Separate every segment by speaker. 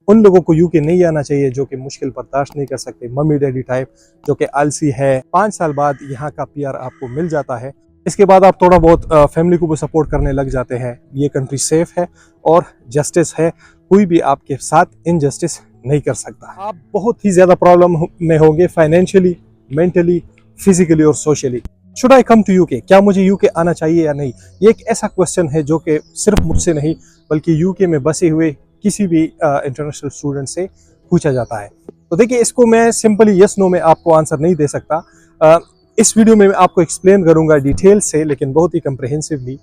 Speaker 1: उन लोगों को यूके नहीं आना चाहिए जो कि मुश्किल बर्दाश्त नहीं कर सकते, मम्मी डैडी टाइप, जो कि आलसी है। 5 साल बाद यहाँ का पीआर आपको मिल जाता है। इसके बाद आप थोड़ा बहुत फैमिली को भी सपोर्ट करने लग जाते हैं। ये कंट्री सेफ है और जस्टिस है, कोई भी आपके साथ इनजस्टिस नहीं कर सकता। आप बहुत ही ज़्यादा प्रॉब्लम में होंगे, फाइनेंशियली, मेंटली, फिजिकली और socially. Should I come to UK, क्या मुझे यूके आना चाहिए या नहीं? ये एक ऐसा क्वेश्चन है जो कि सिर्फ मुझसे नहीं बल्कि यूके में बसे हुए किसी भी इंटरनेशनल स्टूडेंट से पूछा जाता है। तो देखिए, इसको मैं सिंपली यस नो में आपको आंसर नहीं दे सकता। इस वीडियो में मैं आपको एक्सप्लेन करूंगा डिटेल से, लेकिन बहुत ही कंप्रहेंसिवली,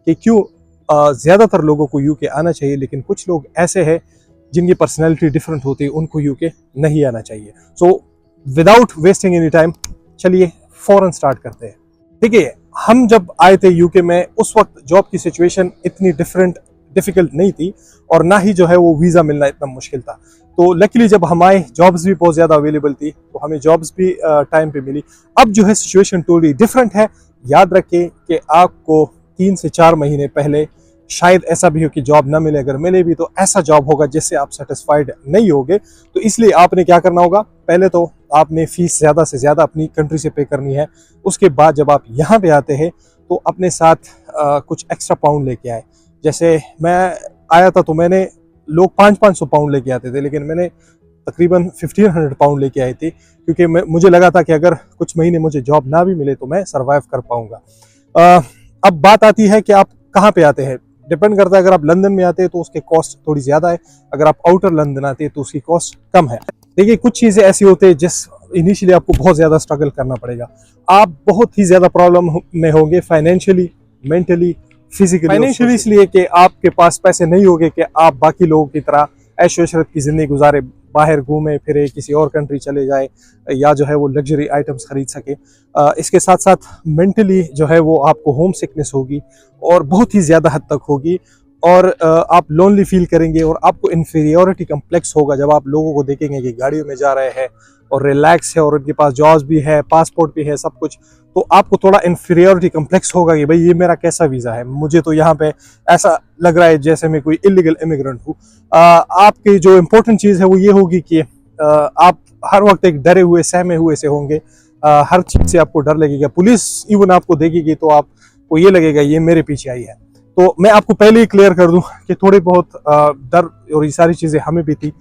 Speaker 1: कि क्यों ज़्यादातर लोगों को यूके आना चाहिए, लेकिन कुछ लोग ऐसे हैं जिनकी पर्सनैलिटी डिफरेंट होती है, उनको यूके नहीं आना चाहिए। So without wasting any time, चलिए फौरन स्टार्ट करते हैं। देखिए, हम जब आए थे यूके में, उस वक्त जॉब की सिचुएशन इतनी डिफिकल्ट नहीं थी और ना ही जो है वो वीज़ा मिलना इतना मुश्किल था। तो लकीली जब हम आए, जॉब्स भी बहुत ज़्यादा अवेलेबल थी, तो हमें जॉब्स भी टाइम पे मिली। अब जो है सिचुएशन टोटली डिफरेंट है। याद रखें कि आपको 3 से 4 महीने पहले शायद ऐसा भी हो कि जॉब ना मिले, अगर मिले भी तो ऐसा जॉब होगा जिससे आप सेटिस्फाइड नहीं होगे। तो इसलिए आपने क्या करना होगा, पहले तो आपने फीस ज़्यादा से ज़्यादा अपनी कंट्री से पे करनी है। उसके बाद जब आप यहाँ पे आते हैं तो अपने साथ कुछ एक्स्ट्रा पाउंड लेके आए। जैसे मैं आया था तो मैंने, लोग 500-500 पाउंड लेके आते थे, लेकिन मैंने तकरीबन 1500 पाउंड लेके आए थे, क्योंकि मुझे लगा था कि अगर कुछ महीने मुझे जॉब ना भी मिले तो मैं सर्वाइव कर पाऊंगा। अब बात आती है कि आप कहाँ पे आते हैं। डिपेंड करता है, अगर आप लंदन में आते हैं तो उसके कॉस्ट थोड़ी ज़्यादा है, अगर आप आउटर लंदन आते हैं तो उसकी कॉस्ट कम है। देखिए, कुछ चीज़ें ऐसी होती है जिस इनिशियली आपको बहुत ज़्यादा स्ट्रगल करना पड़ेगा। आप बहुत ही ज़्यादा प्रॉब्लम में होंगे, फाइनेंशियली, मेंटली, फिजिकली। फाइनेंशियली इसलिए कि आपके पास पैसे नहीं होंगे कि आप बाकी लोगों की तरह ऐशो इशरत की ज़िंदगी गुजारे, बाहर घूमे फिरे, किसी और कंट्री चले जाए, या जो है वो लग्जरी आइटम्स खरीद सके। इसके साथ साथ मेंटली जो है वो आपको होम सिकनेस होगी और बहुत ही ज़्यादा हद तक होगी, और आप लोनली फील करेंगे और आपको इन्फीरियोरिटी कम्प्लेक्स होगा जब आप लोगों को देखेंगे कि गाड़ियों में जा रहे हैं और रिलैक्स है और उनके पास जॉब्स भी है, पासपोर्ट भी है, सब कुछ। तो आपको थोड़ा इन्फीरियोरिटी कम्प्लेक्स होगा कि भाई ये मेरा कैसा वीज़ा है, मुझे तो यहाँ पे ऐसा लग रहा है जैसे मैं कोई इलीगल इमिग्रेंट हूँ। आपकी जो इम्पोर्टेंट चीज़ है वो ये होगी कि आप हर वक्त एक डरे हुए, सहमे हुए से होंगे। हर चीज़ से आपको डर लगेगा, पुलिस इवन आपको देखेगी तो आपको ये लगेगा ये मेरे पीछे आई है। तो मैं आपको पहले ही क्लियर कर दूं कि थोड़ी बहुत डर और ये सारी चीज़ें हमें भी थी,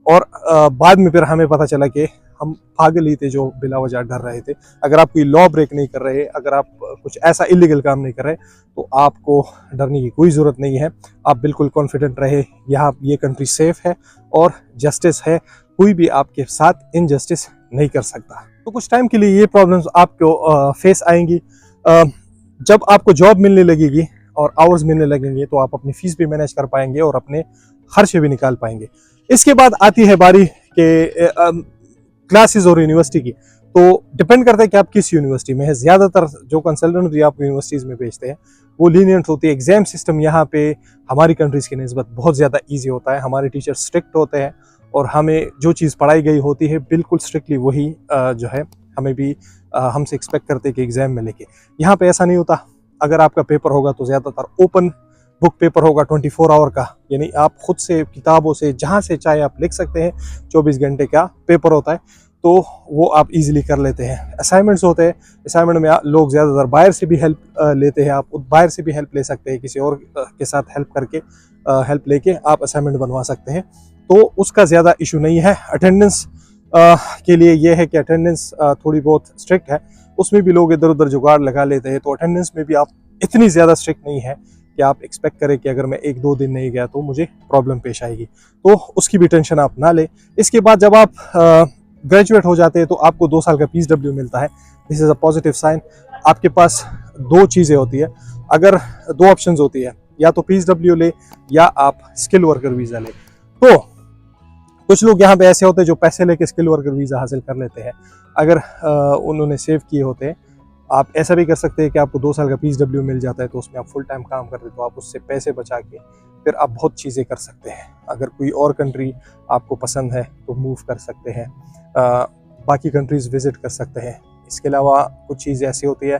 Speaker 1: और बाद में फिर हमें पता चला कि हम पागल ही थे जो बिला वजह डर रहे थे। अगर आप कोई लॉ ब्रेक नहीं कर रहे, अगर आप कुछ ऐसा इलीगल काम नहीं कर रहे, तो आपको डरने की कोई ज़रूरत नहीं है। आप बिल्कुल कॉन्फिडेंट रहे, यहाँ ये कंट्री सेफ है और जस्टिस है, कोई भी आपके साथ इनजस्टिस नहीं कर सकता। तो कुछ टाइम के लिए ये प्रॉब्लम्स आपको फेस आएंगी। जब आपको जॉब मिलने लगेगी और आवर्स मिलने लगेंगे तो आप अपनी फीस भी मैनेज कर पाएंगे और अपने खर्चे भी निकाल पाएंगे। इसके बाद आती है बारी के क्लासेस और यूनिवर्सिटी की। तो डिपेंड करता है कि आप किस यूनिवर्सिटी में है। ज़्यादातर जो कंसल्टेंट भी आपको यूनिवर्सिटीज़ में भेजते हैं वो लीनियंट होती है। एग्जाम सिस्टम यहाँ पे हमारी कंट्रीज़ की निस्बत बहुत ज़्यादा ईजी होता है। हमारे टीचर स्ट्रिक्ट होते हैं और हमें जो चीज़ पढ़ाई गई होती है बिल्कुल स्ट्रिक्टली वही जो है हमें भी हमसे एक्सपेक्ट करते हैं कि एग्जाम में लेके। यहाँ पे ऐसा नहीं होता। अगर आपका पेपर होगा तो ज़्यादातर ओपन बुक पेपर होगा 24 आवर का, यानी आप खुद से किताबों से जहाँ से चाहे आप लिख सकते हैं। 24 घंटे का पेपर होता है, तो वो आप इजीली कर लेते हैं। असाइनमेंट्स होते हैं, असाइनमेंट में लोग ज़्यादातर बाहर से भी हेल्प लेते हैं। आप बाहर से भी हेल्प ले सकते हैं, किसी और के साथ हेल्प करके हेल्प लेके आप असाइनमेंट बनवा सकते हैं, तो उसका ज़्यादा इशू नहीं है। अटेंडेंस के लिए ये है कि अटेंडेंस थोड़ी बहुत स्ट्रिक्ट है, उसमें भी लोग इधर उधर जुगाड़ लगा लेते हैं। तो अटेंडेंस में भी आप इतनी ज़्यादा स्ट्रिक्ट नहीं है कि आप एक्सपेक्ट करें कि अगर मैं 1-2 दिन नहीं गया तो मुझे प्रॉब्लम पेश आएगी, तो उसकी भी टेंशन आप ना लें। इसके बाद जब आप ग्रेजुएट हो जाते हैं तो आपको 2 साल का PSW मिलता है। This is a positive sign. आपके पास 2 चीज़ें होती है, अगर 2 ऑप्शंस होती है, या तो PSW ले या आप स्किल वर्कर वीज़ा ले। तो कुछ लोग यहाँ पे ऐसे होते हैं जो पैसे लेके स्किल वर्कर वीज़ा हासिल कर लेते हैं। अगर उन्होंने सेव किए होते हैं, आप ऐसा भी कर सकते हैं कि आपको 2 साल का PSW मिल जाता है, तो उसमें आप फुल टाइम काम करते हैं, तो आप उससे पैसे बचा के फिर आप बहुत चीज़ें कर सकते हैं। अगर कोई और कंट्री आपको पसंद है तो मूव कर सकते हैं, बाकी कंट्रीज़ विज़िट कर सकते हैं। इसके अलावा कुछ चीज़ें ऐसी होती है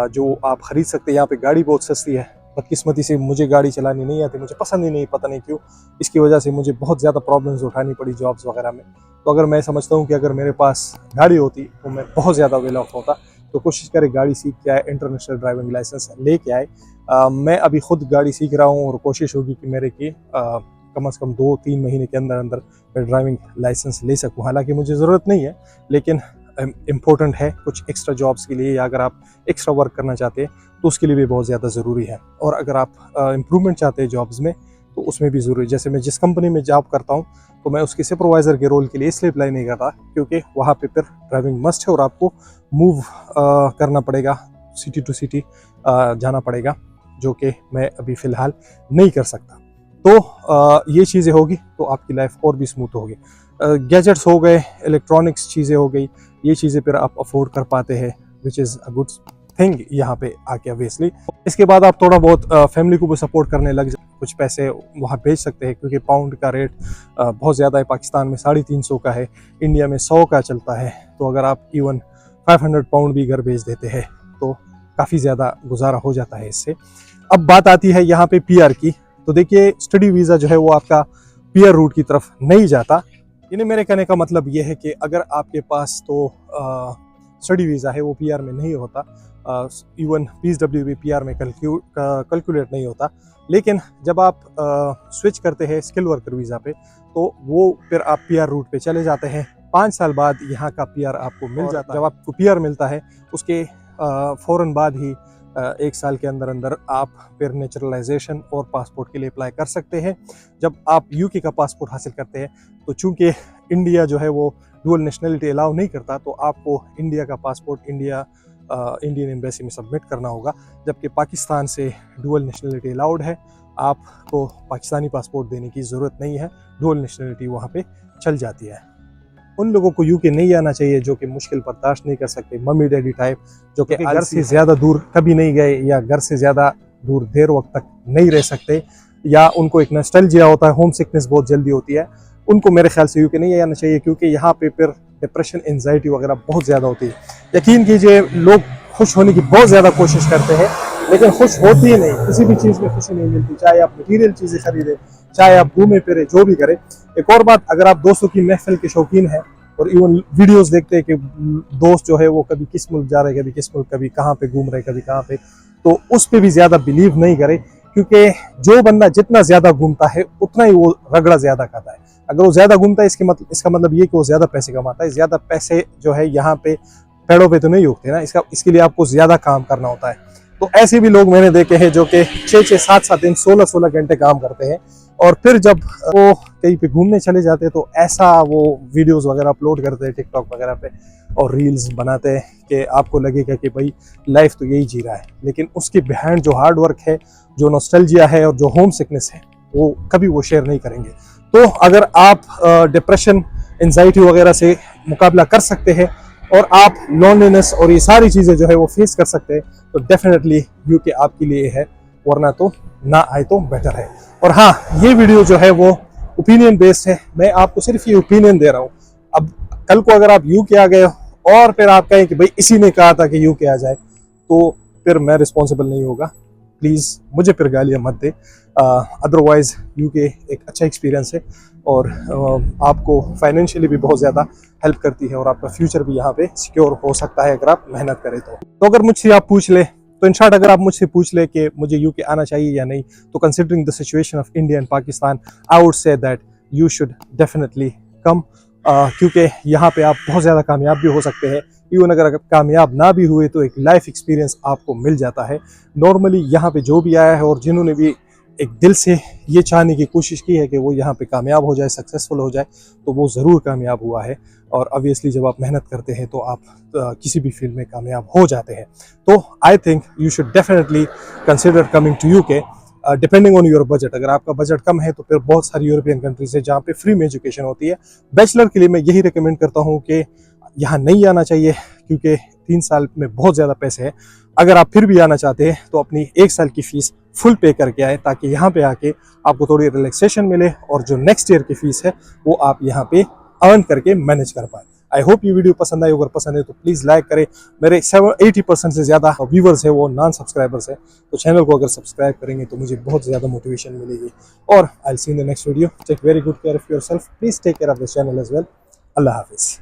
Speaker 1: जो आप ख़रीद सकते हैं। यहाँ पे गाड़ी बहुत सस्ती है, बदकिस्मती से मुझे गाड़ी चलानी नहीं आती, मुझे पसंद ही नहीं, पता नहीं क्यों। इसकी वजह से मुझे बहुत ज़्यादा प्रॉब्लम्स उठानी पड़ी जॉब्स वगैरह में। तो अगर मैं समझता हूँ कि अगर मेरे पास गाड़ी होती तो मैं बहुत ज़्यादा वेल ऑफ होता। तो कोशिश करें गाड़ी सीख के आए, इंटरनेशनल ड्राइविंग लाइसेंस लेके आए। मैं अभी खुद गाड़ी सीख रहा हूँ और कोशिश होगी कि मेरे की कम से कम 2-3 महीने के अंदर अंदर मैं ड्राइविंग लाइसेंस ले सकूँ। हालांकि मुझे ज़रूरत नहीं है, लेकिन इम्पोर्टेंट है कुछ एक्स्ट्रा जॉब्स के लिए, या अगर आप एक्स्ट्रा वर्क करना चाहते हैं तो उसके लिए भी बहुत ज़्यादा ज़रूरी है। और अगर आप इम्प्रूवमेंट चाहते हैं जॉब्स में तो उसमें भी ज़रूरी। जैसे मैं जिस कंपनी में जॉब करता हूँ तो मैं उसके सुपरवाइज़र के रोल के लिए इसलिए अप्लाई नहीं करता क्योंकि वहाँ पे फिर ड्राइविंग मस्ट है और आपको मूव करना पड़ेगा, सिटी टू सिटी जाना पड़ेगा, जो कि मैं अभी फ़िलहाल नहीं कर सकता। तो ये चीज़ें होगी तो आपकी लाइफ और भी स्मूथ होगी। गैजेट्स हो गए, इलेक्ट्रॉनिक्स चीज़ें हो गई, ये चीज़ें फिर आप अफोर्ड कर पाते हैं, which is a good thing यहाँ पे आके ऑब्वियसली। इसके बाद आप थोड़ा बहुत फैमिली को भी सपोर्ट करने लग जाए, कुछ पैसे वहाँ भेज सकते हैं क्योंकि पाउंड का रेट बहुत ज़्यादा है। पाकिस्तान में 350 का है, इंडिया में 100 का चलता है। तो अगर आप इवन 500 पाउंड भी घर भेज देते हैं तो काफ़ी ज़्यादा गुजारा हो जाता है इससे। अब बात आती है यहाँ पे PR की। तो देखिए, स्टडी वीज़ा जो है वो आपका PR रूट की तरफ नहीं जाता। यानी मेरे कहने का मतलब ये है कि अगर आपके पास तो स्टडी वीज़ा है वो PR में नहीं होता, इवन PSW भी PR में कैलकुलेट नहीं होता। लेकिन जब आप स्विच करते हैं स्किल वर्कर वीज़ा पे तो वो फिर आप PR रूट पे चले जाते हैं। 5 साल बाद यहाँ का PR आपको मिल जाता है। जब आपको PR मिलता है उसके फ़ौरन बाद ही 1 साल के अंदर अंदर आप फिर नेचुरलाइजेशन और पासपोर्ट के लिए अप्लाई कर सकते हैं। जब आप UK का पासपोर्ट हासिल करते हैं तो चूंकि इंडिया जो है वो डुअल नेशनलिटी अलाउ नहीं करता, तो आपको इंडिया का पासपोर्ट इंडियन एम्बेसी में सबमिट करना होगा। जबकि पाकिस्तान से डुअल नेशनलिटी अलाउड है, आपको पाकिस्तानी पासपोर्ट देने की ज़रूरत नहीं है, डुअल नेशनलिटी वहाँ पे चल जाती है। उन लोगों को UK नहीं आना चाहिए जो कि मुश्किल बर्दाश्त नहीं कर सकते, मम्मी डैडी टाइप, जो कि घर से ज़्यादा दूर कभी नहीं गए या घर से ज़्यादा दूर देर वक्त तक नहीं रह सकते, या उनको एक नॉस्टैल्जिया होता है, होम सिकनेस बहुत जल्दी होती है। उनको मेरे ख्याल से UK नहीं आना चाहिए क्योंकि यहाँ पे फिर डिप्रेशन, एंजाइटी वगैरह बहुत ज़्यादा होती है। यकीन कीजिए, लोग खुश होने की बहुत ज़्यादा कोशिश करते हैं लेकिन खुश होती ही नहीं, किसी भी चीज़ में खुशी नहीं मिलती, चाहे आप मटीरियल चीज़ें खरीदें, चाहे आप घूमे फिरे, जो भी करें। एक और बात, अगर आप दोस्तों की महफिल के शौकीन हैं और इवन वीडियोस देखते हैं कि दोस्त जो है वो कभी किस मुल्क जा रहे हैं, कभी किस मुल्क, कभी कहाँ पे घूम रहे हैं, कभी कहाँ पे, तो उस पर भी ज़्यादा बिलीव नहीं करें क्योंकि जो बंदा जितना ज़्यादा घूमता है उतना ही वो रगड़ा ज़्यादा खाता है। अगर वो ज़्यादा घूमता है इसका मतलब ये कि वो ज़्यादा पैसे कमाता है। ज़्यादा पैसे जो है यहाँ पे पेड़ों पे तो नहीं उगते ना, इसके लिए आपको ज़्यादा काम करना होता है। तो ऐसे भी लोग मैंने देखे हैं जो कि 6-6, 7-7 दिन, 16-16 घंटे काम करते हैं और फिर जब वो कहीं पे घूमने चले जाते हैं तो ऐसा वो वीडियोस वगैरह अपलोड करते हैं टिकटॉक वगैरह पे और रील्स बनाते हैं कि आपको लगेगा कि भाई लाइफ तो यही जी रहा है, लेकिन उसके बिहाइंड जो हार्ड वर्क है, जो नॉस्टैल्जिया है और जो होम सिकनेस है, वो कभी वो शेयर नहीं करेंगे। तो अगर आप डिप्रेशन, एंजाइटी वगैरह से मुकाबला कर सकते हैं और आप लोनलीनेस और ये सारी चीज़ें जो है वो फेस कर सकते हैं तो डेफिनेटली UK आपके लिए है, वरना तो ना आए तो बेटर है। और हाँ, ये वीडियो जो है वो ओपिनियन बेस्ड है, मैं आपको सिर्फ ये ओपिनियन दे रहा हूँ। अब कल को अगर आप UK आ गए और फिर आप कहें कि भाई इसी ने कहा था कि UK आ जाए, तो फिर मैं रिस्पॉन्सिबल नहीं होगा। प्लीज़ मुझे फिर गालियाँ मत दे। अदरवाइज़ UK एक अच्छा एक्सपीरियंस है और आपको फाइनेंशियली भी बहुत ज़्यादा हेल्प करती है और आपका फ्यूचर भी यहाँ पे सिक्योर हो सकता है अगर आप मेहनत करें तो अगर मुझसे आप पूछ ले तो इन शॉर्ट, अगर आप मुझसे पूछ ले कि मुझे UK आना चाहिए या नहीं, तो considering the situation of India and Pakistan, I would say that you should definitely come, क्योंकि यहाँ पे आप बहुत ज़्यादा कामयाब भी हो सकते हैं। इवन अगर कामयाब ना भी हुए तो एक लाइफ एक्सपीरियंस आपको मिल जाता है। नॉर्मली यहाँ पे जो भी आया है और जिन्होंने भी एक दिल से ये चाहने की कोशिश की है कि वो यहाँ पे कामयाब हो जाए, सक्सेसफुल हो जाए, तो वो ज़रूर कामयाब हुआ है। और ऑब्वियसली जब आप मेहनत करते हैं तो आप किसी भी फील्ड में कामयाब हो जाते हैं। तो I think you should definitely consider coming to UK depending on your budget. अगर आपका बजट कम है तो फिर बहुत सारी यूरोपियन कंट्रीज है जहाँ पे फ्री में एजुकेशन होती है। बैचलर के लिए मैं यही रिकमेंड करता हूँ कि यहाँ नहीं आना चाहिए क्योंकि 3 साल में बहुत ज़्यादा पैसे हैं। अगर आप फिर भी आना चाहते हैं तो अपनी 1 साल की फ़ीस फुल पे करके आए ताकि यहाँ पे आके आपको थोड़ी रिलैक्सेशन मिले और जो नेक्स्ट ईयर की फ़ीस है वो आप यहाँ पे अर्न करके मैनेज कर पाए। आई होप ये वीडियो पसंद आई, अगर पसंद है तो प्लीज़ लाइक करें। मेरे 80% से ज़्यादा व्यूवर्स है वो नॉन सब्सक्राइबर्स है, तो चैनल को अगर सब्सक्राइब करेंगे तो मुझे बहुत ज़्यादा मोटिवेशन मिलेगी। और I will see in the next video. Take very good care of yourself, please take care of this channel as well. अल्लाह हाफिज़।